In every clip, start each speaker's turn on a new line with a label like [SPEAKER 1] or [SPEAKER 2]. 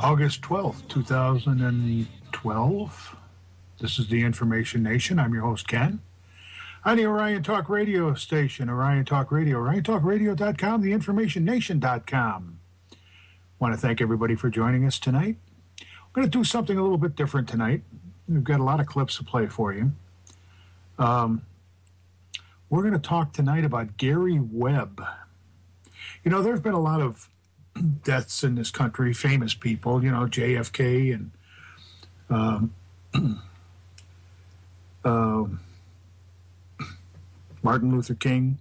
[SPEAKER 1] August 12th, 2012. This is the Information Nation. I'm your host, Ken. On the Orion Talk Radio station, Orion Talk Radio, OrionTalkRadio.com, theinformationnation.com. Want to thank everybody for joining us tonight. We're going to do something a little bit different tonight. We've got a lot of clips to play for you. We're going to talk tonight about Gary Webb. You know, there have been a lot of deaths in this country, famous people, you know, JFK and Martin Luther King,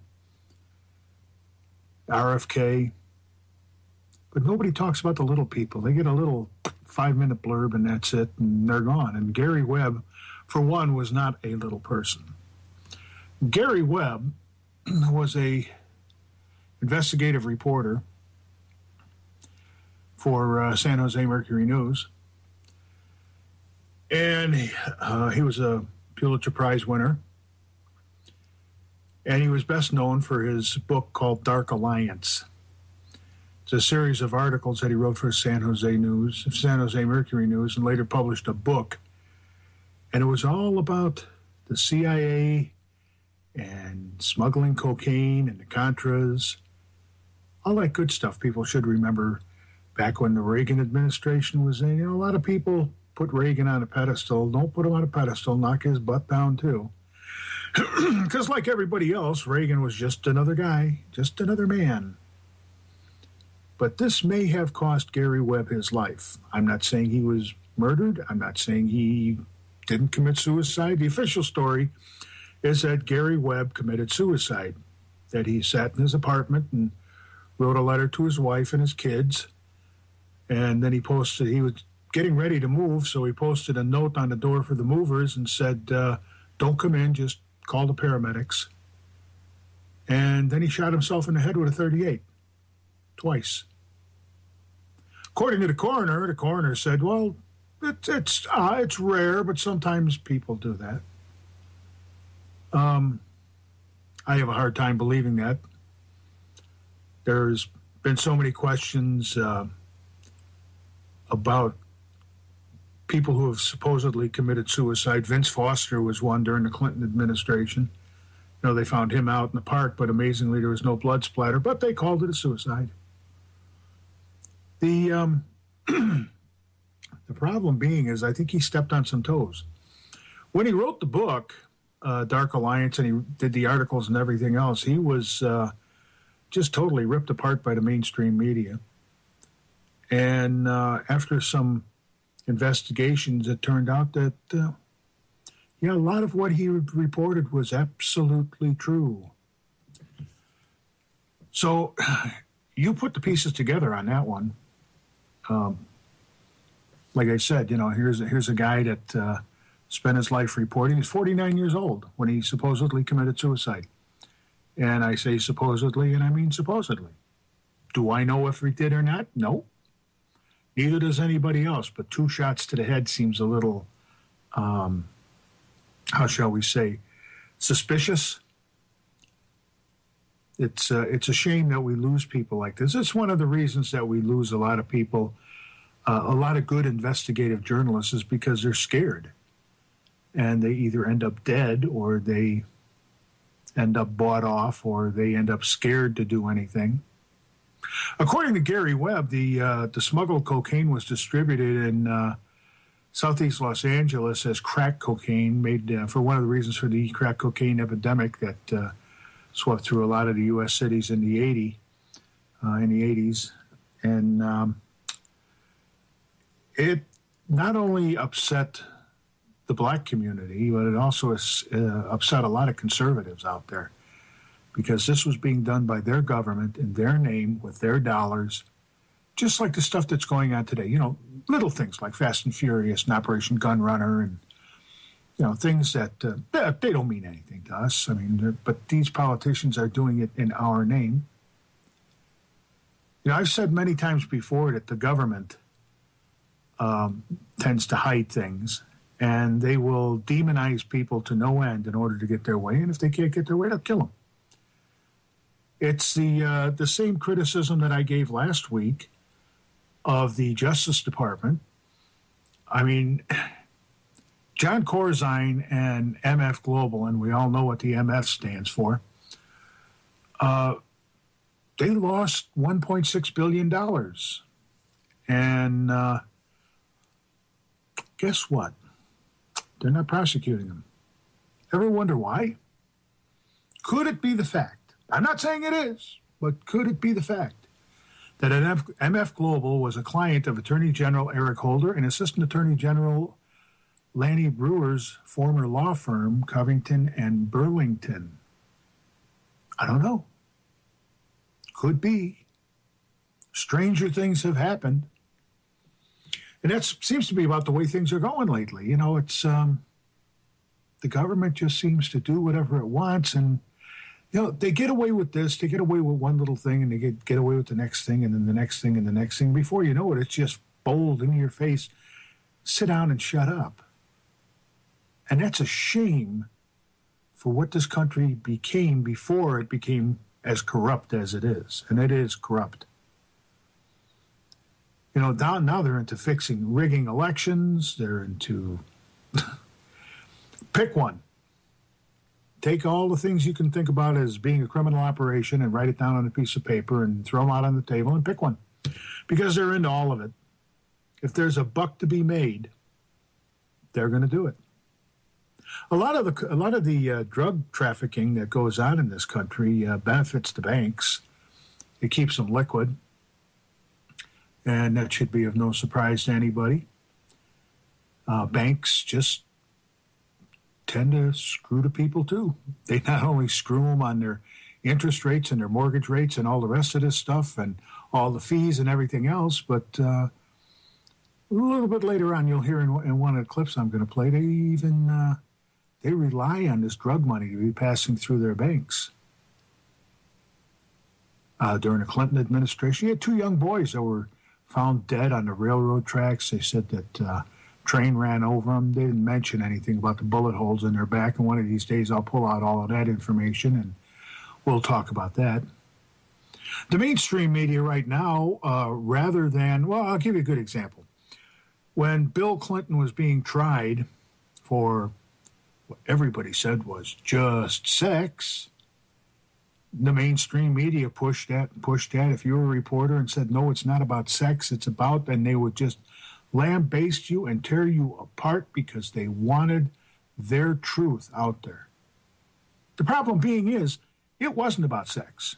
[SPEAKER 1] RFK, but nobody talks about the little people. They get a little 5-minute blurb and that's it, and they're gone. And Gary Webb, for one, was not a little person. Gary Webb was a investigative reporter for San Jose Mercury News. And he was a Pulitzer Prize winner. And he was best known for his book called Dark Alliance. It's a series of articles that he wrote for San Jose Mercury News, and later published a book. And it was all about the CIA and smuggling cocaine and the Contras, all that good stuff people should remember. Back when the Reagan administration was in, you know, a lot of people put Reagan on a pedestal. Don't put him on a pedestal, knock his butt down too. Because like everybody else, Reagan was just another guy, just another man. But this may have cost Gary Webb his life. I'm not saying he was murdered. I'm not saying he didn't commit suicide. The official story is that Gary Webb committed suicide, that he sat in his apartment and wrote a letter to his wife and his kids. And then he was getting ready to move, so he posted a note on the door for the movers and said, don't come in, just call the paramedics. And then he shot himself in the head with a .38, twice. According to the coroner said, well, it's rare, but sometimes people do that. I have a hard time believing that. There's been so many questions about people who have supposedly committed suicide. Vince Foster was one during the Clinton administration. You know, they found him out in the park, but amazingly there was no blood splatter, but they called it a suicide. The problem being is I think he stepped on some toes. When he wrote the book, Dark Alliance, and he did the articles and everything else, he was just totally ripped apart by the mainstream media. And after some investigations, it turned out that, a lot of what he reported was absolutely true. So you put the pieces together on that one. Like I said, here's a guy that spent his life reporting. He's 49 years old when he supposedly committed suicide. And I say supposedly, and I mean supposedly. Do I know if he did or not? No. Neither does anybody else, but 2 shots to the head seems a little, how shall we say, suspicious. It's a shame that we lose people like this. It's one of the reasons that we lose a lot of people, a lot of good investigative journalists, is because they're scared. And they either end up dead, or they end up bought off, or they end up scared to do anything. According to Gary Webb, the smuggled cocaine was distributed in southeast Los Angeles as crack cocaine, made for one of the reasons for the crack cocaine epidemic that swept through a lot of the U.S. cities in the 80s. And it not only upset the black community, but it also upset a lot of conservatives out there, because this was being done by their government in their name with their dollars, just like the stuff that's going on today. Little things like Fast and Furious and Operation Gun Runner, and things that they don't mean anything to us. I mean, but these politicians are doing it in our name. I've said many times before that the government tends to hide things, and they will demonize people to no end in order to get their way. And if they can't get their way, they'll kill them. It's the same criticism that I gave last week of the Justice Department. I mean, John Corzine and MF Global, and we all know what the MF stands for, they lost $1.6 billion. And guess what? They're not prosecuting them. Ever wonder why? Could it be the fact, I'm not saying it is, but could it be the fact that MF Global was a client of Attorney General Eric Holder and Assistant Attorney General Lanny Brewer's former law firm, Covington and Burlington? I don't know. Could be. Stranger things have happened. And that seems to be about the way things are going lately. You know, it's the government just seems to do whatever it wants. And, you know, they get away with this, they get away with one little thing, and they get away with the next thing, and then the next thing, and the next thing. Before you know it, it's just bold in your face. Sit down and shut up. And that's a shame for what this country became before it became as corrupt as it is. And it is corrupt. You know, now they're into rigging elections. They're into pick one. Take all the things you can think about as being a criminal operation and write it down on a piece of paper and throw them out on the table and pick one. Because they're into all of it. If there's a buck to be made, they're going to do it. A lot of the drug trafficking that goes on in this country benefits the banks. It keeps them liquid. And that should be of no surprise to anybody. Banks just tend to screw the people too. They not only screw them on their interest rates and their mortgage rates and all the rest of this stuff and all the fees and everything else, but a little bit later on you'll hear in one of the clips I'm going to play, they rely on this drug money to be passing through their banks. During the Clinton administration, you had two young boys that were found dead on the railroad tracks. They said that train ran over them. They didn't mention anything about the bullet holes in their back. And one of these days I'll pull out all of that information and we'll talk about that. The mainstream media right now, rather than, well, I'll give you a good example. When Bill Clinton was being tried for what everybody said was just sex, the mainstream media pushed that. If you were a reporter and said, no, it's not about sex, it's about, and they would just lambaste you and tear you apart because they wanted their truth out there. The problem being is, it wasn't about sex.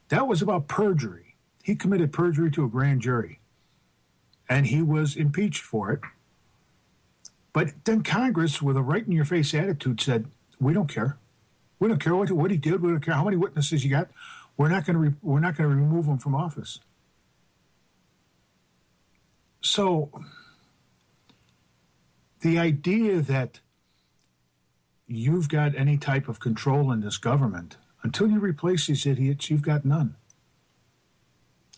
[SPEAKER 1] That was about perjury. He committed perjury to a grand jury, and he was impeached for it. But then Congress, with a right-in-your-face attitude, said, we don't care. We don't care what he did. We don't care how many witnesses you got. We're not going to remove him from office. So the idea that you've got any type of control in this government, until you replace these idiots, you've got none.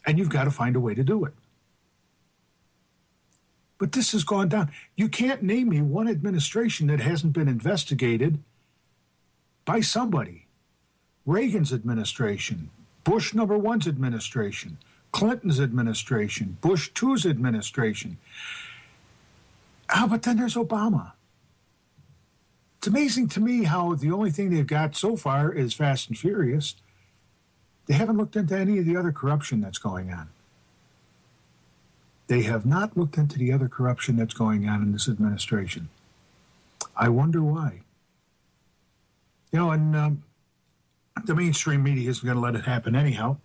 [SPEAKER 1] And you've got to find a way to do it. But this has gone down. You can't name me one administration that hasn't been investigated by somebody. Reagan's administration, Bush #1's administration, Clinton's administration, Bush II's administration. But then there's Obama. It's amazing to me how the only thing they've got so far is Fast and Furious. They haven't looked into any of the other corruption that's going on. They have not looked into the other corruption that's going on in this administration. I wonder why. You know, and the mainstream media isn't going to let it happen anyhow.